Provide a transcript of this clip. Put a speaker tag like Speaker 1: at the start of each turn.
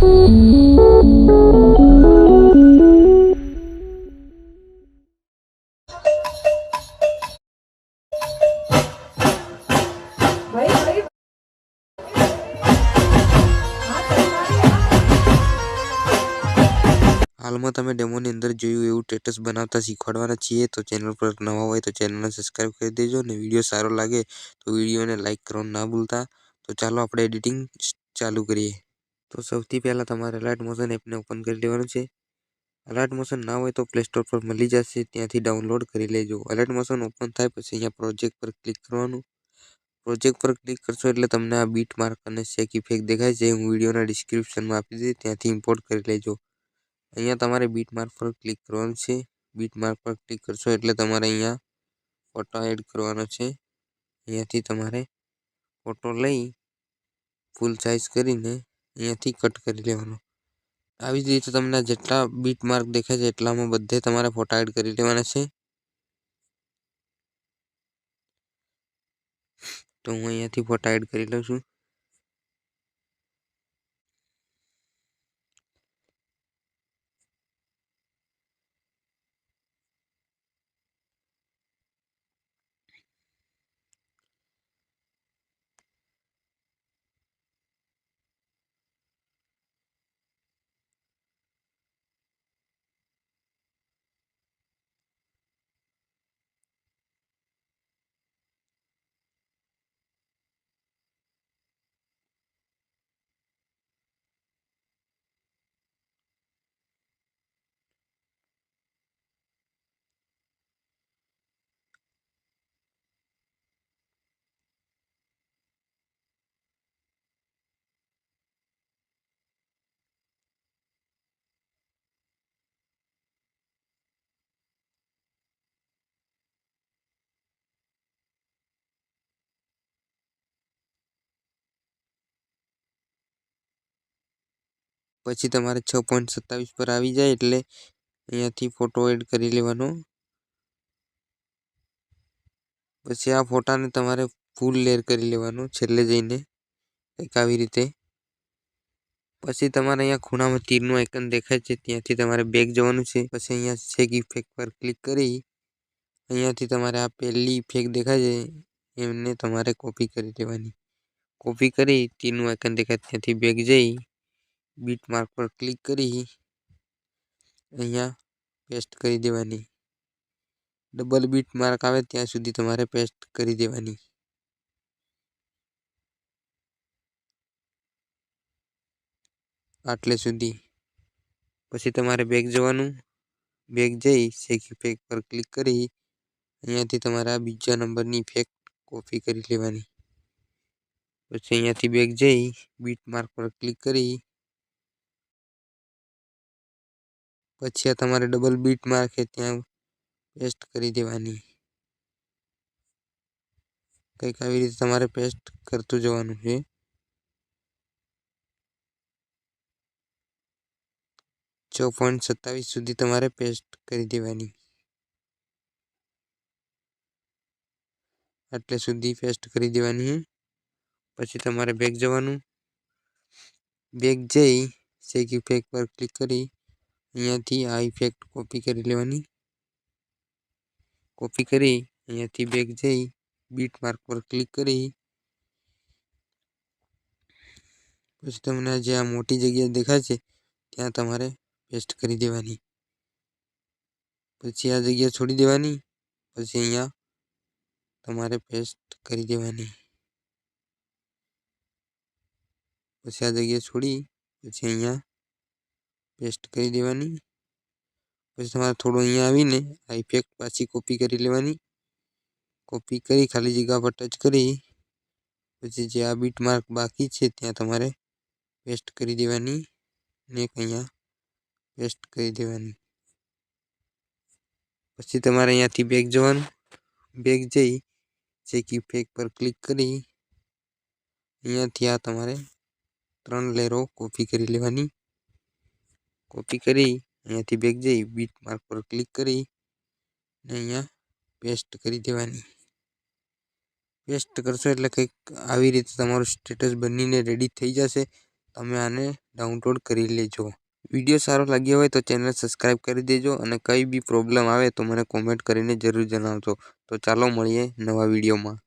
Speaker 1: हाल में तमे डेमोनी अंदर जोयुं एवं स्टेटस बनावता शीखवाडवाना छीए। तो चेनल पर नवा होय तो चेनल ने सब्सक्राइब कर देजो ने वीडियो सारो लागे तो वीडियो ने लाइक करवानुं ना भूलता। तो चालो आपणे एडिटिंग चालू करिए। तो सौथी पहला तमारे अलर्ट मोशन एप ने ओपन कर लेवानुं छे। अलर्ट मोशन ना होय तो प्ले स्टोर पर मळी जशे, त्यांथी डाउनलॉड करी लेजो। अलर्ट मोशन ओपन थाय पछी अहींया प्रोजेक्ट पर क्लिक करवानुं। प्रोजेक्ट पर क्लिक करशो एटले तमने आ बीट मार्क अने शेक इफेक्ट देखाय छे। हूँ विडियोना डिस्क्रिप्शन में आपी दईश, त्यांथी इम्पोर्ट करी लेजो। अहींया तमारे बीट मार्क पर क्लिक करवानुं छे। बीट मार्क पर क्लिक करशो एटले तमारे अहींया फोटो एड करवानो छे। अहींयाथी तमारे फोटो लई फूल साइज करीने अहींयाथी कट करी लेवानो। આવી જ રીતે તમને જેટલા બીટ માર્ક દેખાય છે એટલામાં બધે તમારે ફોટા એડ કરી લેવાના છે। તો હું અહીંયાથી ફોટા એડ કરી લઉં છું। પછી તમારે 6.27 પર આવી જાય એટલે અહીંયાથી ફોટો એડ કરી લેવાનો। પછી આ ફોટાને તમારે ફૂલ લેયર કરી લેવાનો છેલ્લે જઈને કંઈક આવી રીતે। પછી તમારે અહીંયા ખૂણામાં તીરનું આઇકન દેખાય છે, ત્યાંથી તમારે બેક જવાનું છે। પછી અહીંયા શેક ઇફેક્ટ પર ક્લિક કરી અહીંયાથી તમારે આ પહેલી ઇફેક્ટ દેખાય છે એમને તમારે કોપી કરી લેવાની। કોપી કરી તીરનું આઇકન દેખાય ત્યાંથી બેક જઈ बीट मार्क पर क्लिक करी अहींया पेस्ट करी देवानी। डबल बीट मार्क आवे त्यां सुधी तमारे पेस्ट करी देवानी। आटले सुधी पछी तमारे बेक जवानुं। बेक जई शेक इफेक्ट पर क्लिक करी अहींयाथी तमारे आ बीजा नंबरनी इफेक्ट कॉपी करी लेवानी। पछी अहींयाथी बेक जई बीट मार्क पर क्लिक करी पछी आ तमारे डबल बीट मार्क है त्यां पेस्ट करी देवानी। कंईक आवी रीते तमारे पेस्ट करतुं जवानुं छे। 6.27 सुधी तमारे पेस्ट करी देवानी। आटले सुधी पेस्ट करी देवानी है। पछी तमारे बेक जवानुं। बेक जई शेक इफेक्ट पर क्लिक करी अहींयाथी आ इफेक्ट कॉपी करी लेवानी। कॉपी करी अहींयाथी बेक जई बीट मार्क पर क्लिक करी पछी तमने जे आ मोटी जग्या देखाय छे त्यां तमारे पेस्ट करी देवानी। पछी आ जग्या छोड़ी देवानी। पछी अहींया तमारे पेस्ट करी देवानी। पछी आ जग्या छोड़ी पछी अहींया पेस्ट करी देवानी। पछी तमारे थोड़ो अहींया आवीने आ इफेक्ट पाછી कॉपी करी लेवानी। कॉपी करी खाली जग्या पर टच करी पछी जे आ बीट मार्क बाकी छे त्यां तमारे पेस्ट करी देवानी ने अहींया पेस्ट करी देवानी। पछी तमारे अहींयाथी बेक जवानुं। बेक जई शेक इफेक्ट पर क्लिक करी अहींयाथी आ तमारे 3 लेयरो कॉपी करी लेवानी। कॉपी करी अहींयाथी बेक जई बीट मार्क पर क्लिक करी ने अहींया पेस्ट करी देवानी। पेस्ट करशो एटले कंईक आवी रीते तमारुं स्टेटस बनीने रेडी थई जशे। તમે આને ડાઉનલોડ કરી લેજો. વિડીયો સારો લાગ્યો હોય તો ચેનલ સબસ્ક્રાઈબ કરી દેજો અને કંઈ બી પ્રોબ્લેમ આવે તો મને કોમેન્ટ કરીને જરૂર જણાવજો. તો ચાલો મળીએ નવા વિડીયોમાં.